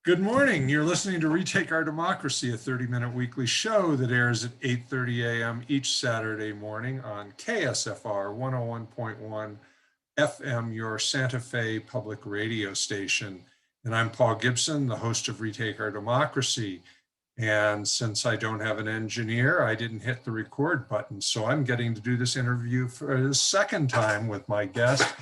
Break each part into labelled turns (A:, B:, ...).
A: Good morning. You're listening to Retake Our Democracy, a 30-minute weekly show that airs at 8:30 a.m. each Saturday morning on KSFR 101.1 FM, your Santa Fe public radio station. And I'm Paul Gibson, the host of Retake Our Democracy. And since I don't have an engineer, I didn't hit the record button. So I'm getting to do this interview for the second time with my guest,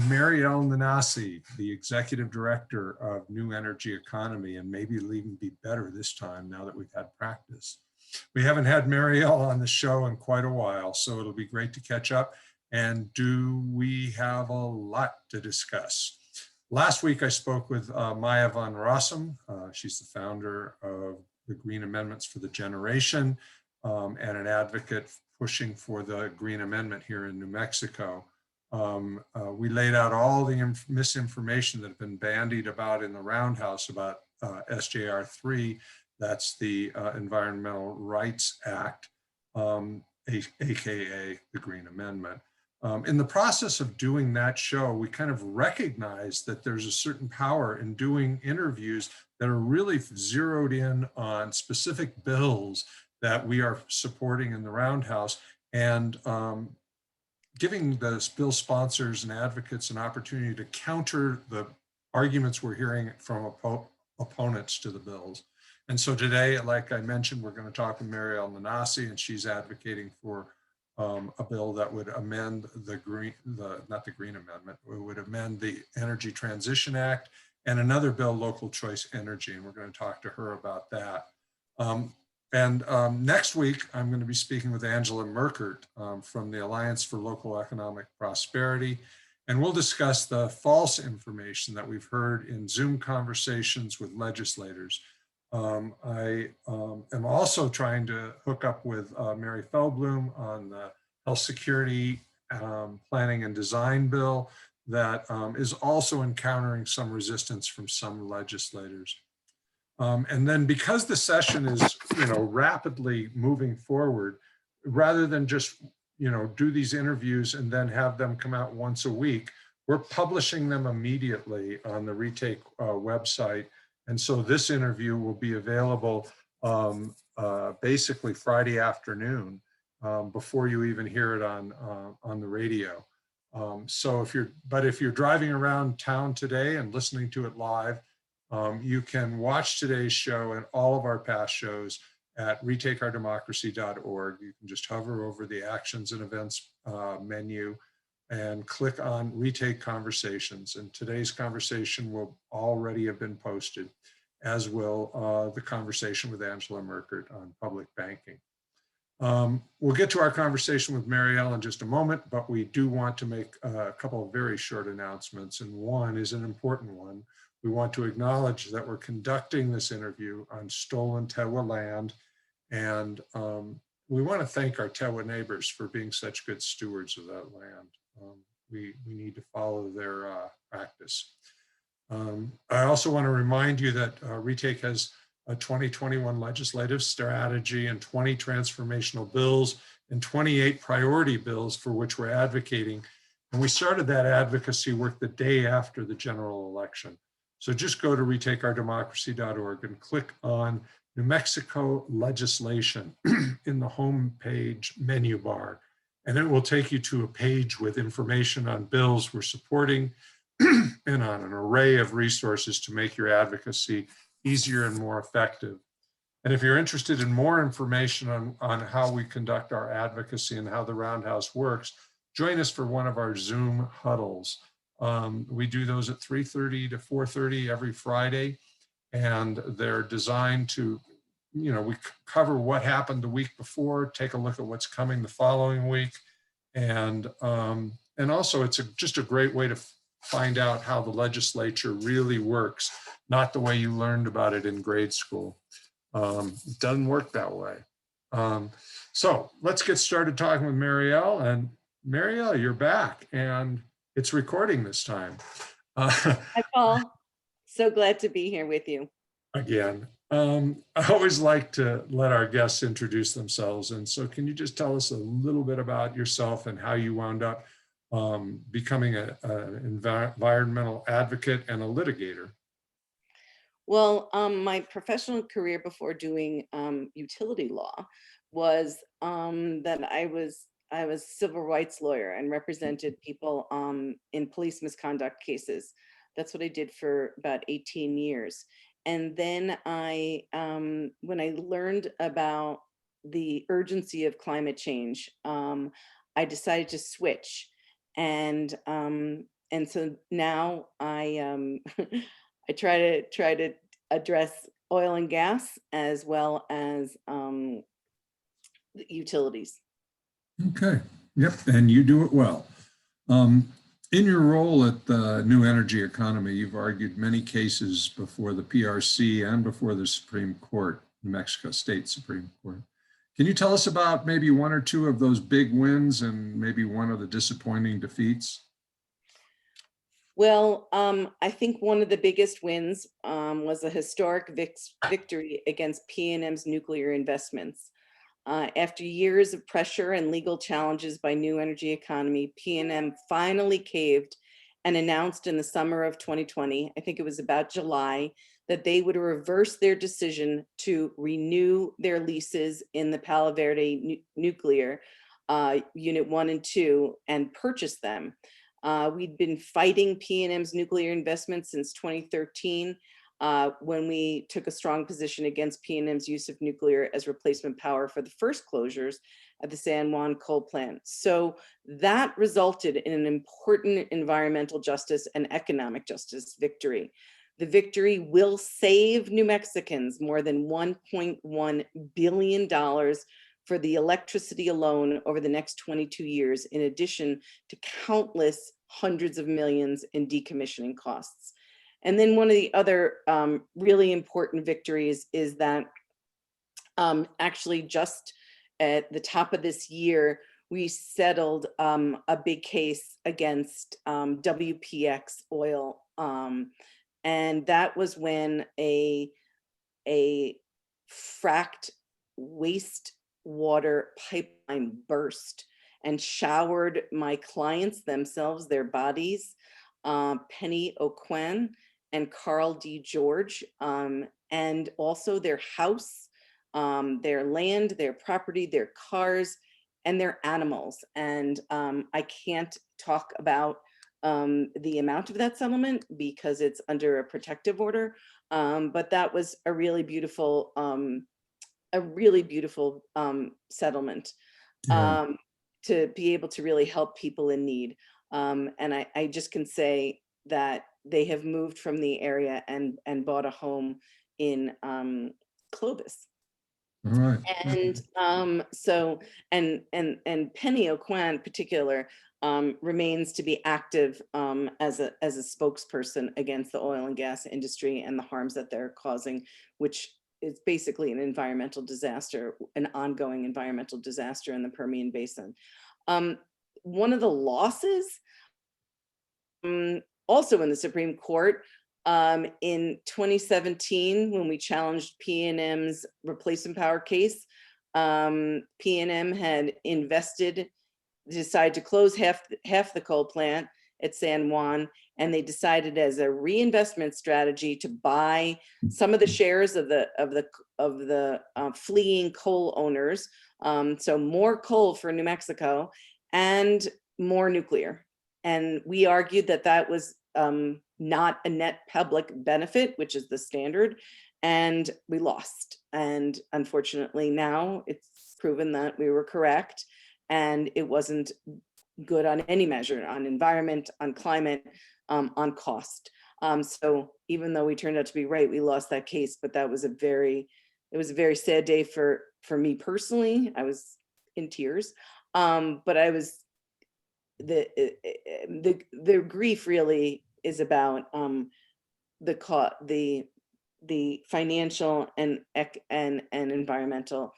A: Mariel Nanasi, the Executive Director of New Energy Economy, and maybe it'll even be better this time now that we've had practice. We haven't had Mariel on the show in quite a while, so it'll be great to catch up. And do we have a lot to discuss? Last week I spoke with Maya van Rossum. She's the founder of the Green Amendments for the Generation and an advocate pushing for the Green Amendment here in New Mexico. We laid out all the misinformation that had been bandied about in the Roundhouse about SJR 3, that's the Environmental Rights Act, AKA the Green Amendment. In the process of doing that show, we kind of recognized that there's a certain power in doing interviews that are really zeroed in on specific bills that we are supporting in the Roundhouse, and giving the bill sponsors and advocates an opportunity to counter the arguments we're hearing from opponents to the bills. And so today, like I mentioned, we're going to talk with Mariel Nanasi, and she's advocating for a bill that would amend not the Green Amendment, it would amend the Energy Transition Act and another bill, Local Choice Energy, and we're going to talk to her about that. Next week, I'm going to be speaking with Angela Merkert from the Alliance for Local Economic Prosperity, and we'll discuss the false information that we've heard in Zoom conversations with legislators. I am also trying to hook up with Mary Feldblum on the Health Security Planning and Design bill that is also encountering some resistance from some legislators. And then because the session is, rapidly moving forward, rather than just, do these interviews and then have them come out once a week, we're publishing them immediately on the Retake website. And so this interview will be available basically Friday afternoon before you even hear it on the radio. So if you're driving around town today and listening to it live, you can watch today's show and all of our past shows at retakeourdemocracy.org. You can just hover over the Actions and Events menu and click on Retake Conversations. And today's conversation will already have been posted, as will the conversation with Angela Merkert on public banking. We'll get to our conversation with Mariel in just a moment, but we do want to make a couple of very short announcements, and one is an important one. We want to acknowledge that we're conducting this interview on stolen Tewa land, and we want to thank our Tewa neighbors for being such good stewards of that land. We need to follow their practice. I also want to remind you that Retake has a 2021 legislative strategy and 20 transformational bills and 28 priority bills for which we're advocating. And we started that advocacy work the day after the general election. So just go to retakeourdemocracy.org and click on New Mexico legislation in the homepage menu bar. And it will take you to a page with information on bills we're supporting and on an array of resources to make your advocacy easier and more effective. And if you're interested in more information on how we conduct our advocacy and how the Roundhouse works, join us for one of our Zoom huddles. We do those at 3:30 to 4:30 every Friday, and they're designed to, we cover what happened the week before, take a look at what's coming the following week, and also it's just a great way to find out how the legislature really works, not the way you learned about it in grade school. It doesn't work that way. So let's get started talking with Mariel. And Mariel, you're back, and it's recording this time.
B: Hi, Paul. So glad to be here with you.
A: Again, I always like to let our guests introduce themselves. And so can you just tell us a little bit about yourself and how you wound up becoming an environmental advocate and a litigator?
B: Well, my professional career before doing utility law was that I was civil rights lawyer and represented people in police misconduct cases. That's what I did for about 18 years. And then when I learned about the urgency of climate change, I decided to switch. And so now I try to address oil and gas as well as utilities.
A: Okay, yep, and you do it well. Um, in your role at the New Energy Economy, you've argued many cases before the PRC and before the Supreme Court, New Mexico State Supreme Court. Can you tell us about maybe one or two of those big wins and maybe one of the disappointing defeats?
B: Well, I think one of the biggest wins was a historic victory against PNM's nuclear investments. After years of pressure and legal challenges by New Energy Economy, PNM finally caved and announced in the summer of 2020, I think it was about July, that they would reverse their decision to renew their leases in the Palo Verde nuclear unit 1 and 2 and purchase them. We'd been fighting PNM's nuclear investments since 2013 when we took a strong position against PNM's use of nuclear as replacement power for the first closures at the San Juan coal plant. So that resulted in an important environmental justice and economic justice victory. The victory will save New Mexicans more than $1.1 billion for the electricity alone over the next 22 years, in addition to countless hundreds of millions in decommissioning costs. And then one of the other really important victories is that actually just at the top of this year, we settled a big case against WPX Oil. And that was when a fracked wastewater pipeline burst and showered my clients themselves, their bodies, Penny O'Quinn and Carl D. George, and also their house, their land, their property, their cars, and their animals. And I can't talk about the amount of that settlement because it's under a protective order. But that was a really beautiful settlement
A: Yeah.
B: to be able to really help people in need. And I just can say that they have moved from the area and bought a home in Clovis.
A: All right.
B: And so and Penny O'Quinn in particular remains to be active as a spokesperson against the oil and gas industry and the harms that they're causing, which is basically an environmental disaster, an ongoing environmental disaster in the Permian Basin. One of the losses also in the Supreme Court in 2017, when we challenged PNM's replacement power case, PNM had decided to close half the coal plant at San Juan, and they decided as a reinvestment strategy to buy some of the shares of the fleeing coal owners. So more coal for New Mexico and more nuclear. And we argued that that was not a net public benefit, which is the standard, and we lost. And unfortunately now it's proven that we were correct, and it wasn't good on any measure, on environment, on climate, on cost. So even though we turned out to be right, we lost that case, but that was it was a very sad day for me personally. I was in tears, but I was, the grief really is about the financial and environmental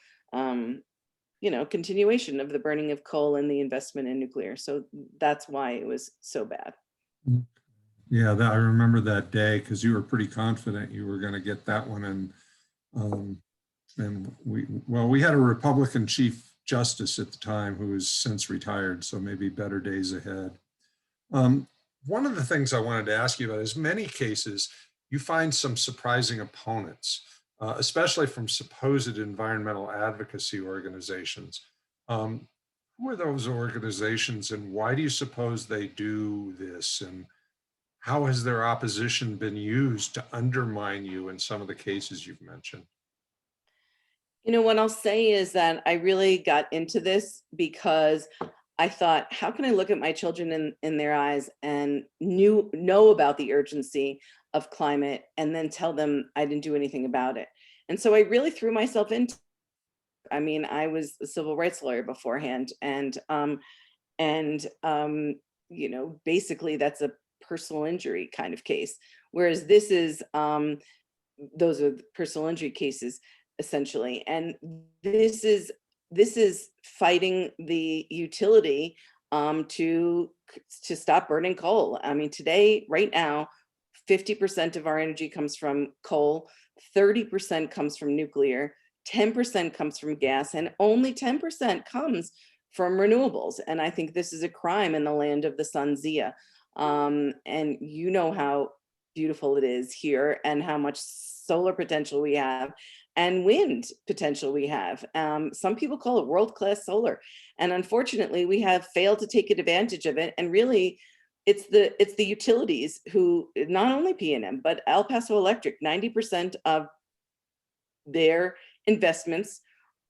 B: continuation of the burning of coal and the investment in nuclear. So that's why it was so bad.
A: Yeah, I remember that day because you were pretty confident you were going to get that one. And we had a Republican Chief Justice at the time who has since retired, so maybe better days ahead. One of the things I wanted to ask you about is many cases you find some surprising opponents, especially from supposed environmental advocacy organizations. Um, who are those organizations, and why do you suppose they do this? And how has their opposition been used to undermine you in some of the cases you've mentioned?
B: You know, what I'll say is that I really got into this because I thought, how can I look at my children in their eyes and know about the urgency of climate and then tell them I didn't do anything about it? And so I really threw myself into, I mean, I was a civil rights lawyer beforehand, and you know, basically that's a personal injury kind of case. Whereas this is those are the personal injury cases essentially, and this is fighting the utility to stop burning coal. I mean, today, right now, 50% of our energy comes from coal, 30% comes from nuclear, 10% comes from gas, and only 10% comes from renewables. And I think this is a crime in the land of the sun Zia. And you know how beautiful it is here and how much solar potential we have and wind potential we have. Some people call it world-class solar. And unfortunately, we have failed to take advantage of it. And really, it's the utilities who, not only PNM, but El Paso Electric, 90% of their investments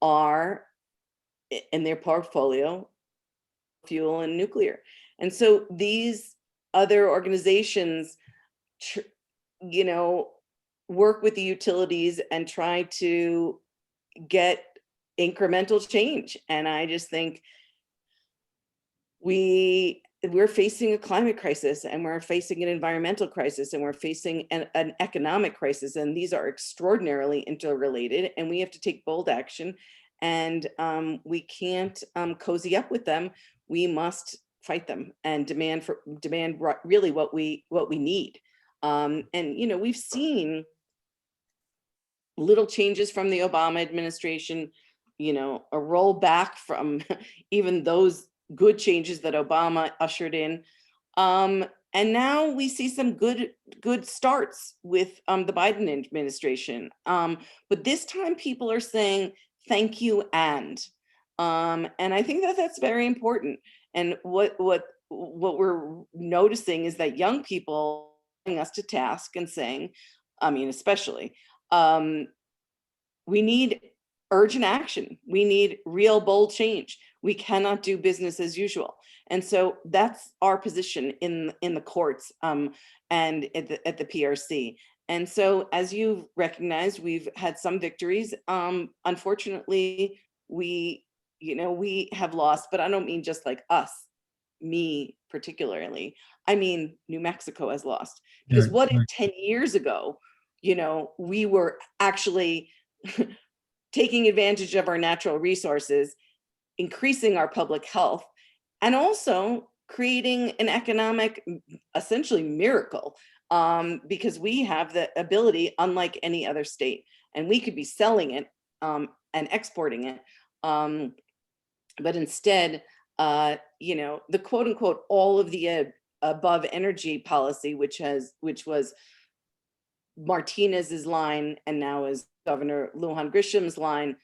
B: are in their portfolio, fuel and nuclear. And so these other organizations, you know, work with the utilities and try to get incremental change. And I just think we're facing a climate crisis, and we're facing an environmental crisis, and we're facing an economic crisis, and these are extraordinarily interrelated, and we have to take bold action. And we can't cozy up with them. We must fight them and demand really what we need. And you know, we've seen little changes from the Obama administration, you know, a rollback from even those good changes that Obama ushered in. And now we see some good starts with the Biden administration. But this time people are saying thank you and I think that that's very important. And what we're noticing is that young people are bringing us to task and saying, I mean, especially, we need urgent action. We need real bold change. We cannot do business as usual. And so that's our position in the courts and at the PRC. And so, as you've recognized, we've had some victories. Unfortunately, we have lost, but I don't mean just like us, me particularly. I mean, New Mexico has lost. Because what if 10 years ago, you know, we were actually taking advantage of our natural resources, increasing our public health, and also creating an economic, essentially miracle, because we have the ability, unlike any other state, and we could be selling it and exporting it. But instead, you know, the quote unquote, all of the above energy policy, which was Martinez's line and now is Governor Lujan Grisham's line,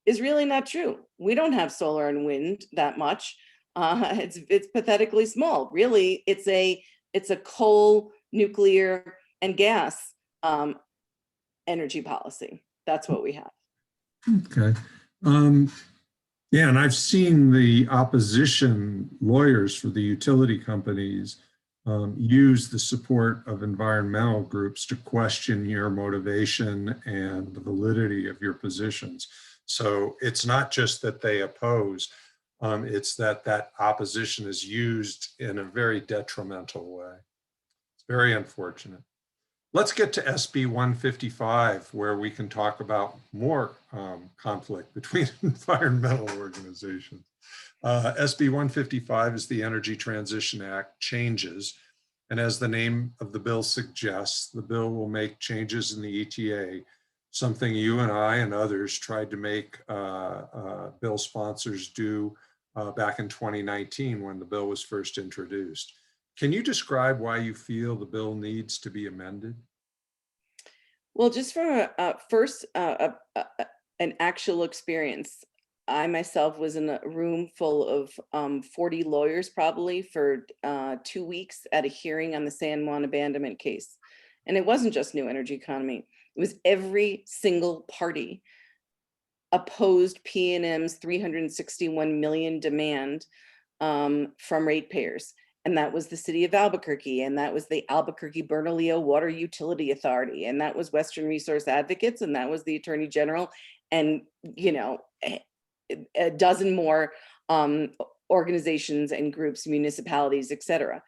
B: is really not true. We don't have solar and wind that much. It's pathetically small. Really, it's a coal, nuclear, and gas energy policy. That's what we have.
A: Okay. Yeah, and I've seen the opposition lawyers for the utility companies use the support of environmental groups to question your motivation and the validity of your positions. So it's not just that they oppose, it's that opposition is used in a very detrimental way. It's very unfortunate. Let's get to SB 155, where we can talk about more conflict between environmental organizations. SB 155 is the Energy Transition Act changes. And as the name of the bill suggests, the bill will make changes in the ETA, something you and I and others tried to make bill sponsors do back in 2019 when the bill was first introduced. Can you describe why you feel the bill needs to be amended?
B: Well, just from first an actual experience, I myself was in a room full of 40 lawyers probably for 2 weeks at a hearing on the San Juan abandonment case. And it wasn't just New Energy Economy. It was every single party opposed P&M's 361 million demand from ratepayers. And that was the city of Albuquerque, and that was the Albuquerque Bernalillo Water Utility Authority, and that was Western Resource Advocates, and that was the Attorney General, and a dozen more organizations and groups, municipalities, etc.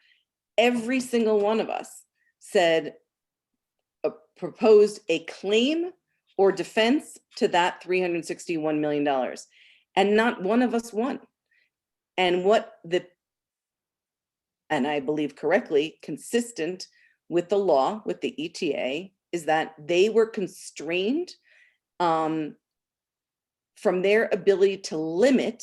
B: Every single one of us said, proposed a claim or defense to that $361 million, and not one of us won. And I believe correctly, consistent with the law, with the ETA, is that they were constrained from their ability to limit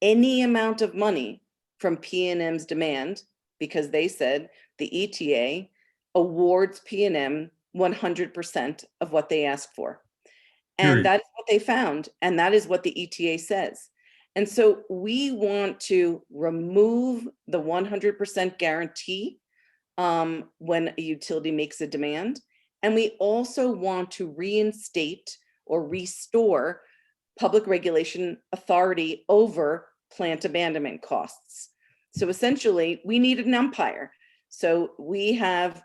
B: any amount of money from P&M's demand, because they said the ETA awards P&M 100% of what they ask for. And
A: Period.
B: that's what they found. And that is what the ETA says. And so we want to remove the 100% guarantee when a utility makes a demand. And we also want to reinstate or restore public regulation authority over plant abandonment costs. So essentially, we need an umpire. So we have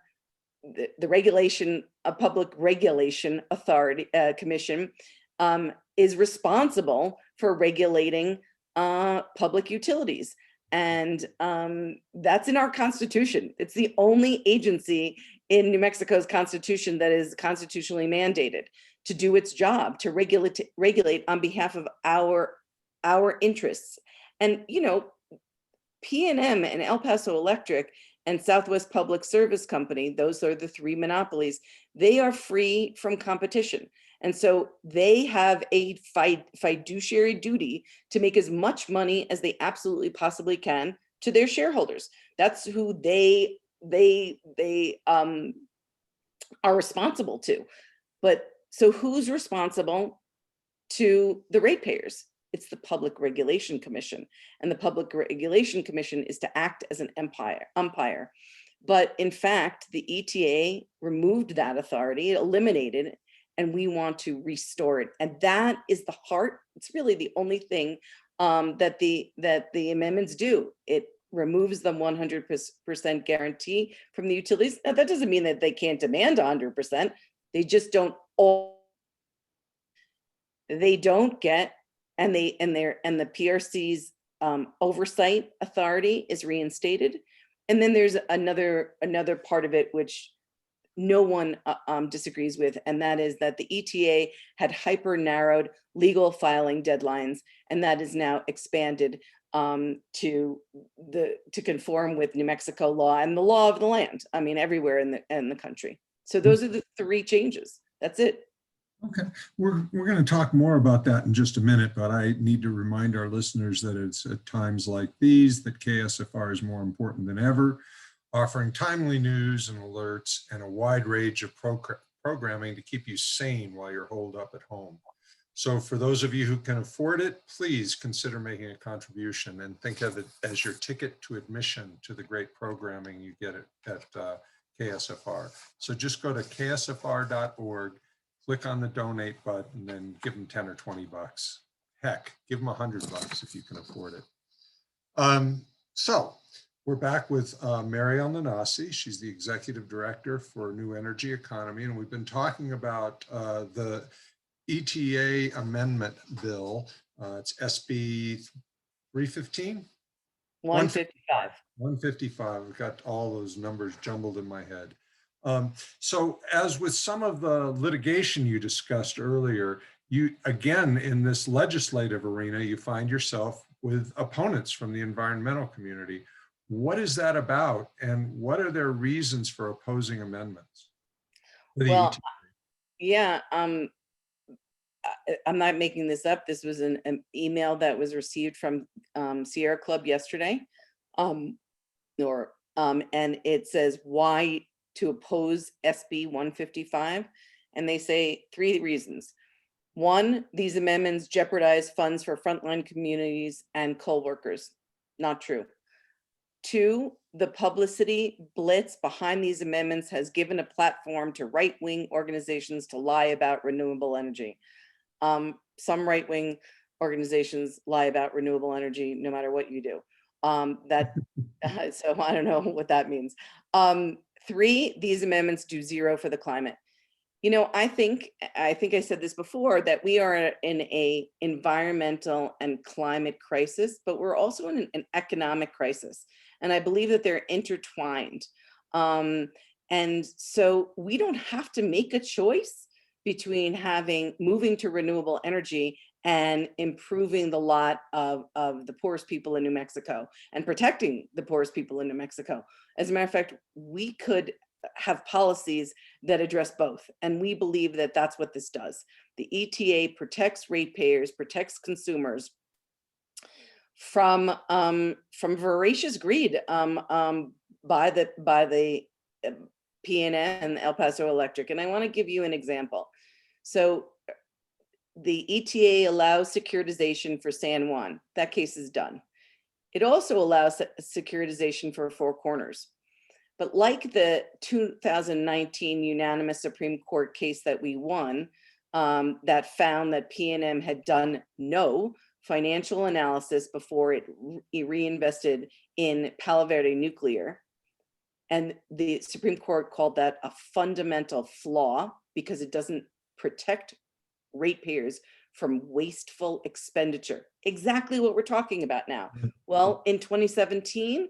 B: the regulation, a public regulation authority commission is responsible for regulating public utilities. And that's in our Constitution. It's the only agency in New Mexico's Constitution that is constitutionally mandated to do its job, to regulate on behalf of our interests. And, P&M and El Paso Electric and Southwest Public Service Company, those are the three monopolies, they are free from competition. And so they have a fiduciary duty to make as much money as they absolutely possibly can to their shareholders. That's who they are responsible to. But so who's responsible to the ratepayers? It's the Public Regulation Commission. And the Public Regulation Commission is to act as an umpire. But in fact, the ETA removed that authority, it eliminated it, and we want to restore it. And that is the heart. It's really the only thing that the amendments do. It removes the 100% guarantee from the utilities. Now, that doesn't mean that they can't demand 100%. They just don't get, and the PRC's oversight authority is reinstated. And then there's another part of it which no one disagrees with, and that is that the ETA had hyper narrowed legal filing deadlines, and that is now expanded to conform with New Mexico law and the law of the land. I mean, everywhere in the country. So those are the three changes. That's it.
A: Okay, we're going to talk more about that in just a minute, but I need to remind our listeners that it's at times like these that KSFR is more important than ever, offering timely news and alerts and a wide range of programming to keep you sane while you're holed up at home. So for those of you who can afford it, please consider making a contribution and think of it as your ticket to admission to the great programming you get at KSFR. So just go to ksfr.org. Click on the donate button and give them 10 or 20 bucks. Heck, give them $100 if you can afford it. So we're back with Mariel Nanasi. She's the executive director for New Energy Economy. And we've been talking about the ETA amendment bill. It's SB 315?
B: 155.
A: 155. I've got all those numbers jumbled in my head. So as with some of the litigation you discussed earlier, you again, in this legislative arena, you find yourself with opponents from the environmental community. What is that about? And what are their reasons for opposing amendments?
B: Well, yeah, I'm not making this up. This was an email that was received from Sierra Club yesterday. And it says, why to oppose SB 155. And they say 3 reasons. 1, these amendments jeopardize funds for frontline communities and coal workers. Not true. 2, the publicity blitz behind these amendments has given a platform to right-wing organizations to lie about renewable energy. Some right-wing organizations lie about renewable energy no matter what you do. So I don't know what that means. 3, these amendments do 0 for the climate. You know, I think I said this before, that we are in a environmental and climate crisis, but we're also in an economic crisis. And I believe that they're intertwined. And so we don't have to make a choice between moving to renewable energy and improving the lot of the poorest people in New Mexico and protecting the poorest people in New Mexico. As a matter of fact, we could have policies that address both. And we believe that that's what this does. The ETA protects ratepayers, protects consumers from voracious greed by the PNM and El Paso Electric. And I want to give you an example. So the ETA allows securitization for San Juan. That case is done. It also allows securitization for Four Corners. But like the 2019 unanimous Supreme Court case that we won, that found that PNM had done no financial analysis before it reinvested in Palo Verde Nuclear. And the Supreme Court called that a fundamental flaw because it doesn't protect ratepayers from wasteful expenditure. Exactly what we're talking about now. Well, in 2017,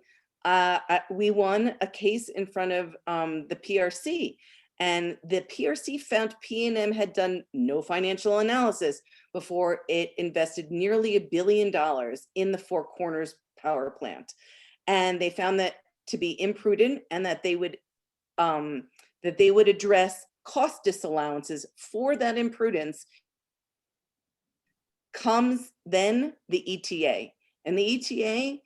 B: we won a case in front of the PRC, and the PRC found PNM had done no financial analysis before it invested nearly $1 billion in the Four Corners power plant. And they found that to be imprudent, and that they would address cost disallowances for that imprudence. Comes then the ETA, and the ETA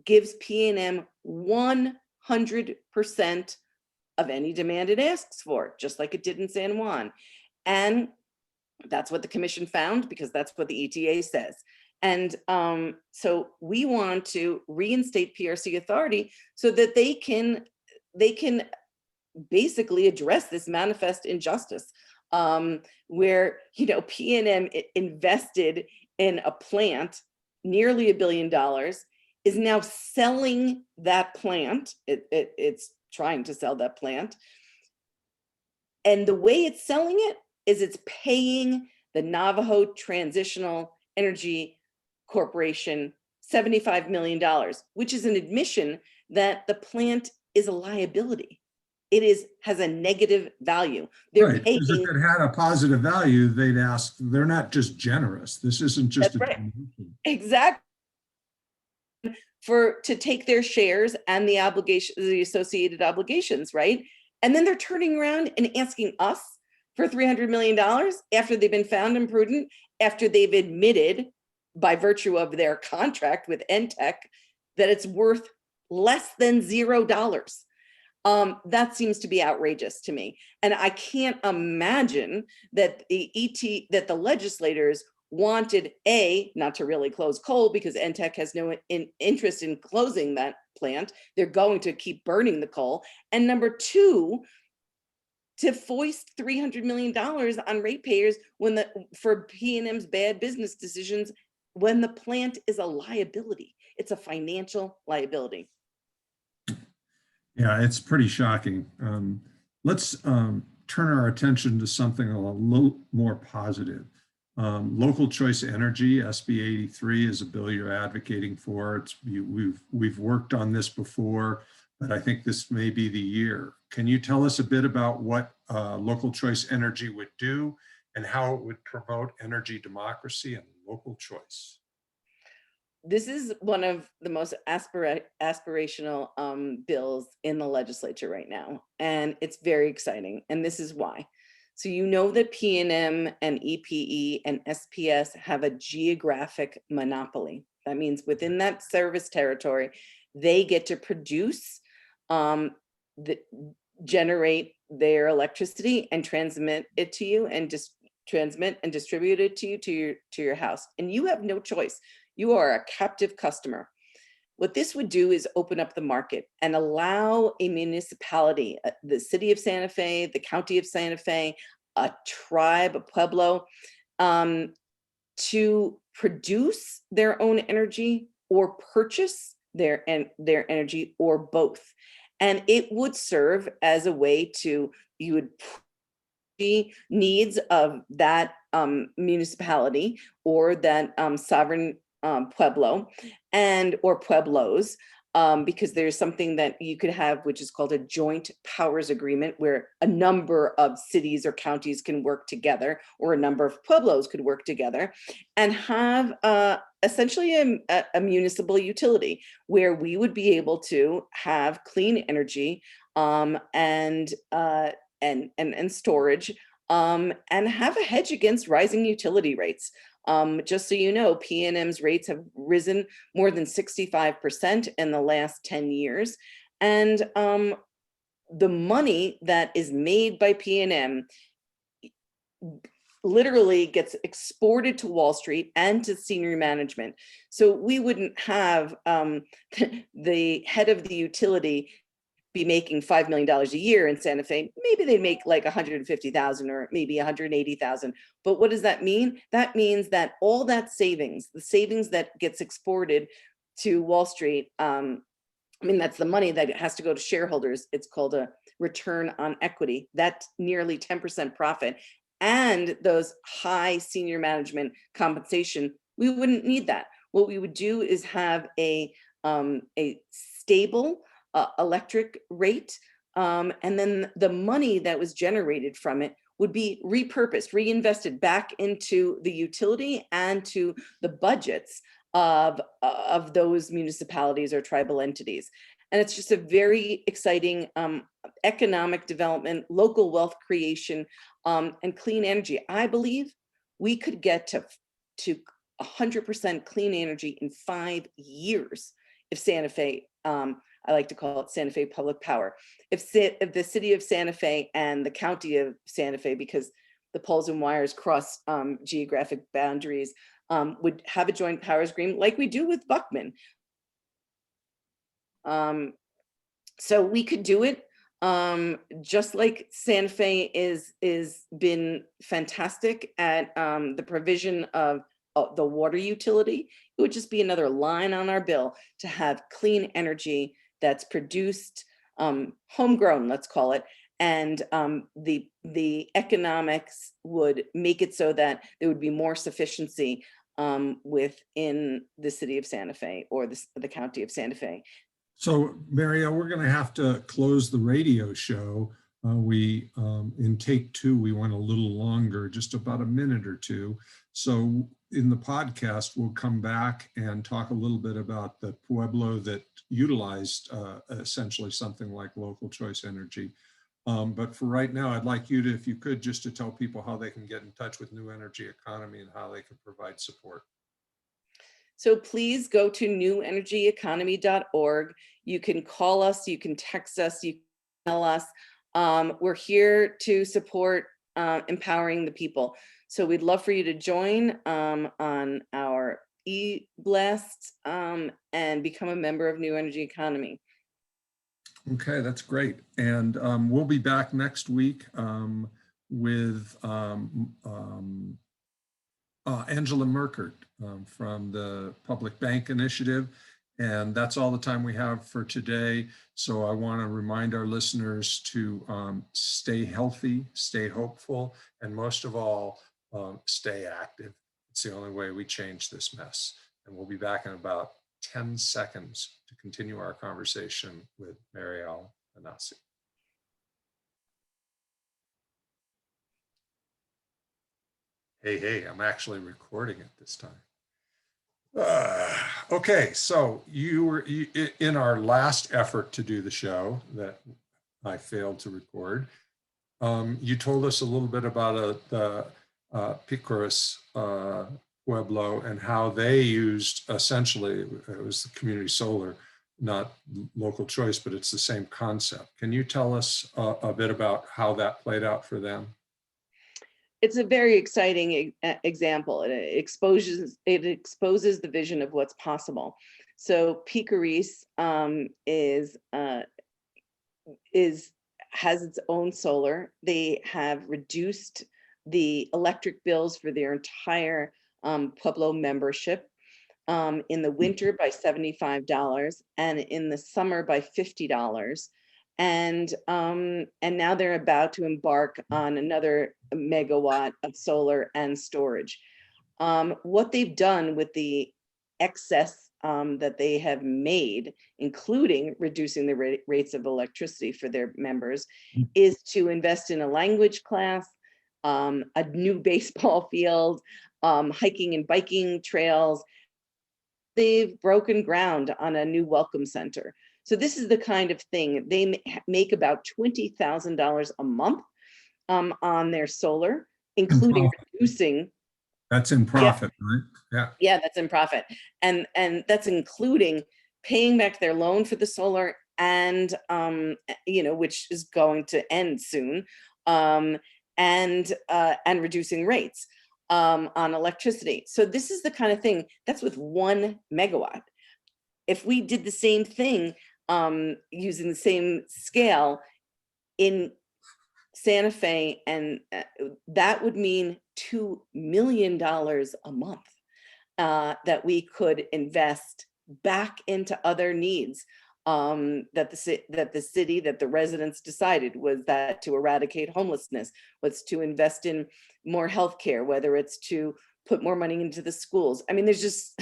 B: gives PNM 100% of any demand it asks for, just like it did in San Juan. And that's what the commission found, because that's what the ETA says. And so we want to reinstate PRC authority so that they can basically address this manifest injustice, where, you know, PNM invested in a plant nearly $1 billion, is now selling that plant. It's trying to sell that plant. And the way it's selling it is it's paying the Navajo Transitional Energy Corporation $75 million, which is an admission that the plant is a liability. It has a negative value. They're
A: Right,
B: paying.
A: because if it had a positive value, they'd ask, they're not just generous. This isn't just
B: That's
A: a
B: right.
A: donation.
B: Exactly. To take their shares and the associated obligations, right? And then they're turning around and asking us for $300 million after they've been found imprudent, after they've admitted by virtue of their contract with NTEC that it's worth less than $0. That seems to be outrageous to me. And I can't imagine that the legislators wanted, not to really close coal, because NTEC has no interest in closing that plant. They're going to keep burning the coal. And number 2, to foist $300 million on ratepayers for PNM's bad business decisions, when the plant is a liability. It's a financial liability.
A: Yeah, it's pretty shocking. Let's turn our attention to something a little more positive. Local choice energy, SB 83, is a bill you're advocating for. We've worked on this before, but I think this may be the year. Can you tell us a bit about what local choice energy would do and how it would promote energy democracy and local choice?
B: This is one of the most aspirational bills in the legislature right now, and it's very exciting. And this is why. So you know that PNM and EPE and SPS have a geographic monopoly. That means within that service territory, they get to produce generate their electricity and transmit it to you, and just transmit and distribute it to you to your house. And you have no choice. You are a captive customer. What this would do is open up the market and allow a municipality, the city of Santa Fe, the county of Santa Fe, a tribe, a pueblo, to produce their own energy or purchase their energy, or both. And it would serve as a way to, you would needs of that municipality or that sovereign pueblo and or pueblos, because there's something that you could have which is called a joint powers agreement, where a number of cities or counties can work together, or a number of pueblos could work together and have essentially a municipal utility where we would be able to have clean energy and storage, and have a hedge against rising utility rates. Just so you know, PNM's rates have risen more than 65% in the last 10 years. And the money that is made by PNM literally gets exported to Wall Street and to senior management. So we wouldn't have the head of the utility be making $5 million a year in Santa Fe. Maybe they'd make like 150,000 or maybe 180,000. But what does that mean? That means that all that savings, the savings that gets exported to Wall Street, I mean, that's the money that has to go to shareholders. It's called a return on equity. That's nearly 10% profit. And those high senior management compensation, we wouldn't need that. What we would do is have a stable electric rate, and then the money that was generated from it would be repurposed, reinvested back into the utility and to the budgets of those municipalities or tribal entities. And it's just a very exciting economic development, local wealth creation, and clean energy. I believe we could get to 100% clean energy in 5 years if Santa Fe, I like to call it Santa Fe Public Power. If the city of Santa Fe and the county of Santa Fe, because the poles and wires cross geographic boundaries, would have a joint powers agreement like we do with Buckman. So we could do it just like Santa Fe is been fantastic at the provision of the water utility. It would just be another line on our bill to have clean energy that's produced homegrown, let's call it, and the economics would make it so that there would be more sufficiency within the city of Santa Fe or the county of Santa Fe.
A: So, Mariel, we're going to have to close the radio show. In take 2, we went a little longer, just about a minute or two. So in the podcast, we'll come back and talk a little bit about the Pueblo that utilized essentially something like local choice energy. But for right now, I'd like you to, if you could, just to tell people how they can get in touch with New Energy Economy and how they can provide support.
B: So please go to newenergyeconomy.org. You can call us, you can text us, you can email us. We're here to support empowering the people. So we'd love for you to join on our e-blast and become a member of New Energy Economy.
A: Okay, that's great. And we'll be back next week with Angela Merkert from the Public Bank Initiative. And that's all the time we have for today. So I want to remind our listeners to stay healthy, stay hopeful, and most of all, stay active. It's the only way we change this mess. And we'll be back in about 10 seconds to continue our conversation with Mariel Nanasi. Hey, I'm actually recording it this time. Okay, so you were in our last effort to do the show that I failed to record. You told us a little bit about the Picuras Pueblo and how they used, essentially, it was the community solar, not local choice, but it's the same concept. Can you tell us a bit about how that played out for them?
B: It's a very exciting example. It exposes the vision of what's possible. So Picaris has its own solar. They have reduced the electric bills for their entire Pueblo membership in the winter by $75 and in the summer by $50. And now they're about to embark on another megawatt of solar and storage. What they've done with the excess that they have made, including reducing the rates of electricity for their members, is to invest in a language class, a new baseball field, hiking and biking trails. They've broken ground on a new welcome center. So this is the kind of thing they make about $20,000 a month on their solar, including reducing.
A: That's in profit, right? Yeah.
B: Yeah, that's in profit. And that's including paying back their loan for the solar and, which is going to end soon, and reducing rates on electricity. So this is the kind of thing that's with 1 megawatt. If we did the same thing using the same scale in Santa Fe, and that would mean $2 million a month that we could invest back into other needs that the residents decided was that to eradicate homelessness, was to invest in more healthcare, whether it's to put more money into the schools. I mean, there's just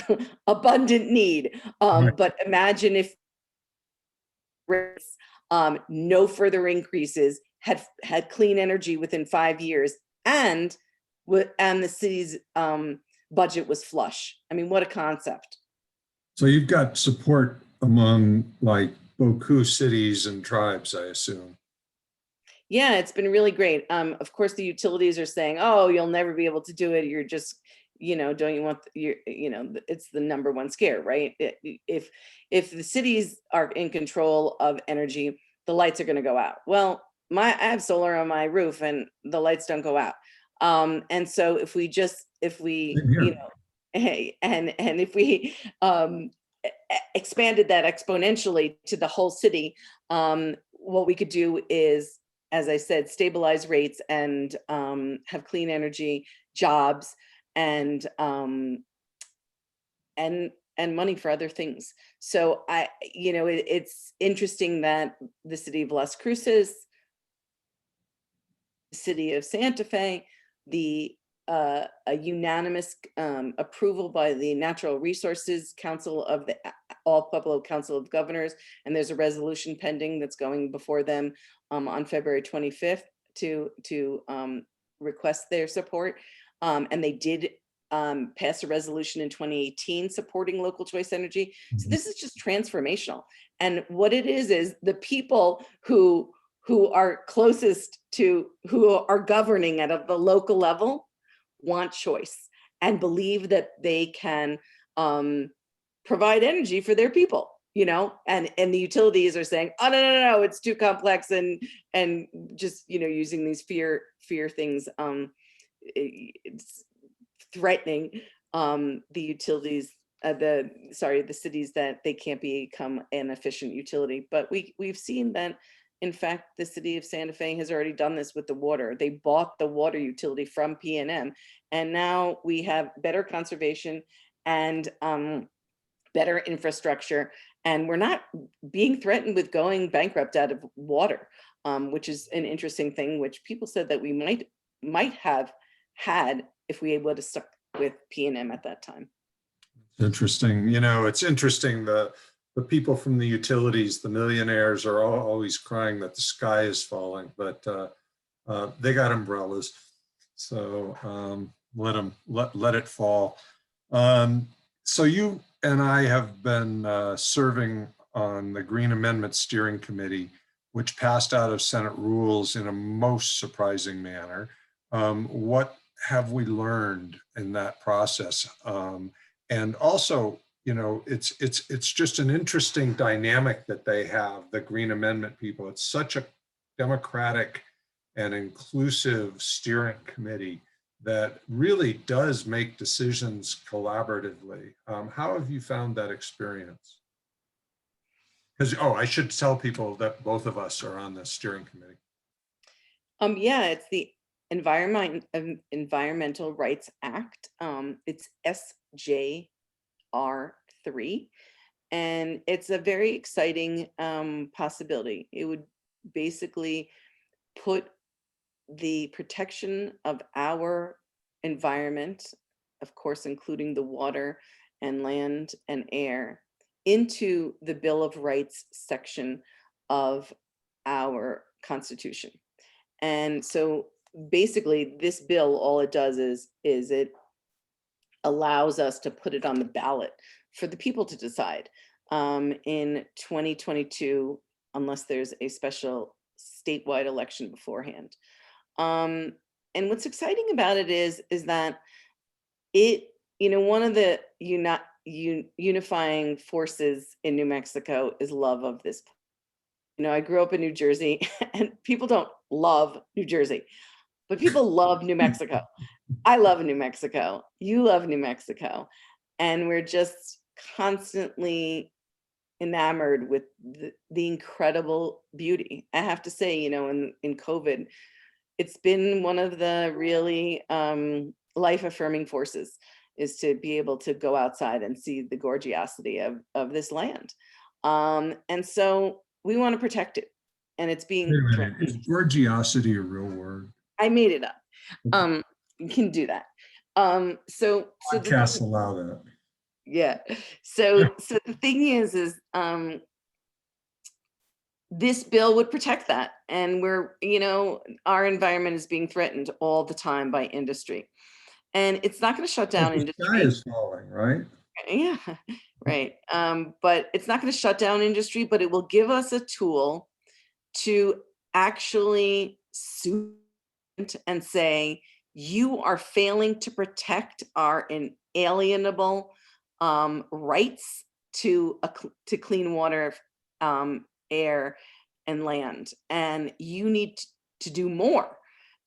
B: abundant need.
A: Right.
B: But imagine if no further increases, had clean energy within 5 years, and the city's budget was flush. I mean, what a concept.
A: So you've got support among like Boku cities and tribes, I assume.
B: Yeah, it's been really great. Of course, the utilities are saying, "Oh, you'll never be able to do it. You're just, don't you want it's the number one scare, right? If the cities are in control of energy, the lights are going to go out." Well, I have solar on my roof, and the lights don't go out. And so if we hey, and if we expanded that exponentially to the whole city, what we could do is, as I said, stabilize rates and have clean energy, jobs, and money for other things. So it's interesting that the city of Las Cruces, the city of Santa Fe, a unanimous approval by the Natural Resources Council of the All Pueblo Council of Governors, and there's a resolution pending that's going before them on February 25th to request their support. And they did pass a resolution in 2018 supporting local choice energy. So this is just transformational. And what it is the people who are closest to, who are governing at the local level, want choice and believe that they can provide energy for their people, and the utilities are saying, "Oh, no, it's too complex," and just using these fear things, it's threatening the utilities, the cities, that they can't become an efficient utility. But we've seen that, in fact, the city of Santa Fe has already done this with the water. They bought the water utility from PNM, and now we have better conservation and better infrastructure, and we're not being threatened with going bankrupt out of water, which is an interesting thing, which people said that we might have had if we would have stuck with PNM at that time.
A: Interesting. It's interesting. The people from the utilities, the millionaires, are always crying that the sky is falling, but they got umbrellas, so let it fall. So you and I have been serving on the Green Amendment Steering Committee, which passed out of Senate rules in a most surprising manner. What have we learned in that process? And also, you know, it's just an interesting dynamic that they have, the Green Amendment people. It's such a democratic and inclusive steering committee that really does make decisions collaboratively. How have you found that experience? Because, oh, I should tell people that both of us are on the steering committee.
B: Yeah, it's the Environmental Rights Act. It's SJR3, and it's a very exciting possibility. It would basically put the protection of our environment, of course, including the water and land and air, into the Bill of Rights section of our Constitution. And so basically this bill, all it does is it allows us to put it on the ballot for the people to decide in 2022, unless there's a special statewide election beforehand. And what's exciting about it is that it, you know, one of the unifying forces in New Mexico is love of this. You know, I grew up in New Jersey, and people don't love New Jersey, but people love New Mexico. I love New Mexico. You love New Mexico. And we're just constantly enamored with the incredible beauty. I have to say, you know, in COVID, it's been one of the really life affirming forces, is to be able to go outside and see the gorgeosity of this land. And so we want to protect it, and it's being
A: Wait a minute,
B: threatened.
A: is gorgeosity a real word?
B: I made it up. You can do that. So
A: Podcasts allow that.
B: yeah. So the thing is this bill would protect that, and we're, you know, our environment is being threatened all the time by industry, and it's not going to shut down
A: The
B: industry.
A: sky is falling, right?
B: Yeah, right. But it's not going to shut down industry, but it will give us a tool to actually sue and say, you are failing to protect our inalienable rights to clean water, air, and land, and you need to do more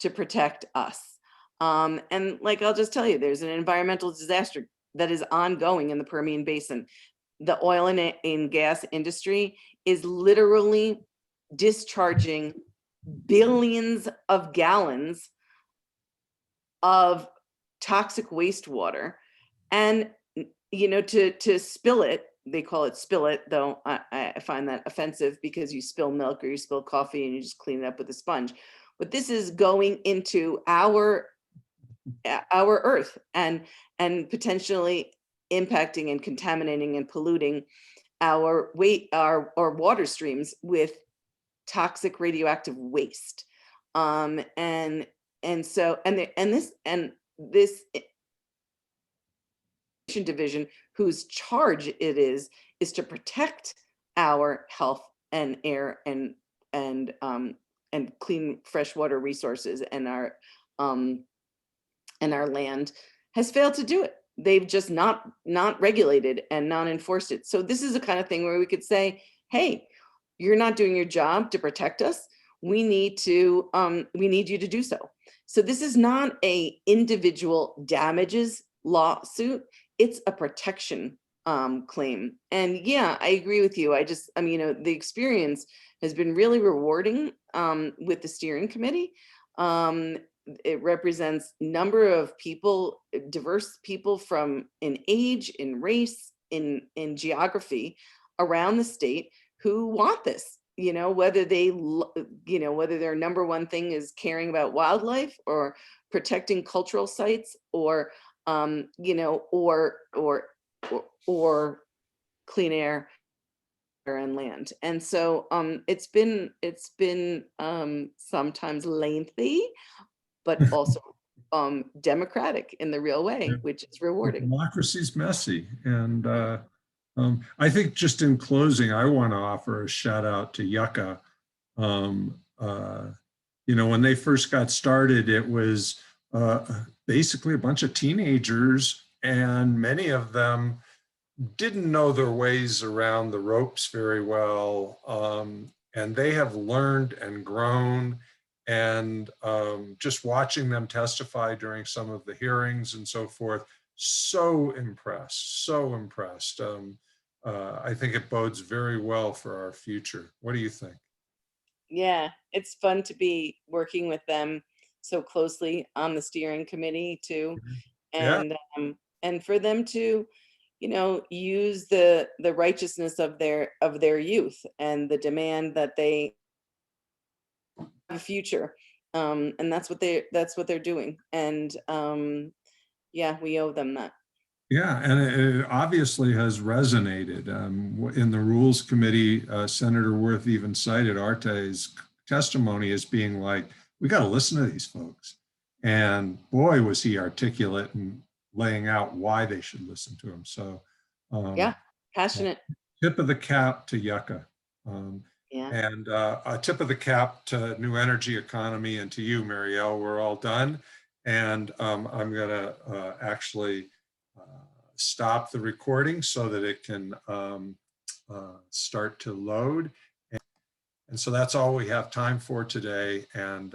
B: to protect us. And like, I'll just tell you, there's an environmental disaster that is ongoing in the Permian Basin. The oil and gas industry is literally discharging billions of gallons of toxic wastewater, and you know, to spill it, they call it spill it, though I find that offensive, because you spill milk or you spill coffee and you just clean it up with a sponge. But this is going into our earth and potentially impacting and contaminating and polluting our water streams with toxic radioactive waste. This division, whose charge it is to protect our health and air and clean freshwater resources and our land, has failed to do it. They've just not regulated and not enforced it. So this is the kind of thing where we could say, hey, you're not doing your job to protect us. We need you to do so. So this is not a individual damages lawsuit. It's a protection claim. And yeah, I agree with you. I mean, you know, the experience has been really rewarding with the steering committee. It represents a number of people, diverse people from in age, in race, in geography around the state, who want this, you know, whether their number one thing is caring about wildlife or protecting cultural sites, or you know, or clean air and land. And so it's been sometimes lengthy, but also democratic in the real way, which is rewarding.
A: Democracy's messy. And I think, just in closing, I want to offer a shout out to Yucca. You know, when they first got started, it was basically a bunch of teenagers, and many of them didn't know their ways around the ropes very well. And they have learned and grown. And just watching them testify during some of the hearings and so forth, so impressed, so impressed. I think it bodes very well for our future. What do you think?
B: Yeah, it's fun to be working with them so closely on the steering committee too,
A: Yeah,
B: and for them to, use the righteousness of their youth and the demand that they have a future, and that's what they're doing, and yeah, we owe them that.
A: yeah, and it obviously has resonated. In the Rules Committee, Senator Worth even cited Arte's testimony as being like, we got to listen to these folks. And boy, was he articulate and laying out why they should listen to him. So,
B: Yeah,
A: um,
B: passionate.
A: tip of the cap to Yucca. Um,
B: Yeah.
A: and a tip of the cap to New Energy Economy and to you, Marielle. We're all done. And I'm going to actually uh, stop the recording so that it can start to load. And so that's all we have time for today. And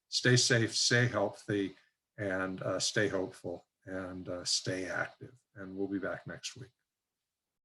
A: stay safe, stay healthy, and stay hopeful, and stay active. And we'll be back next week.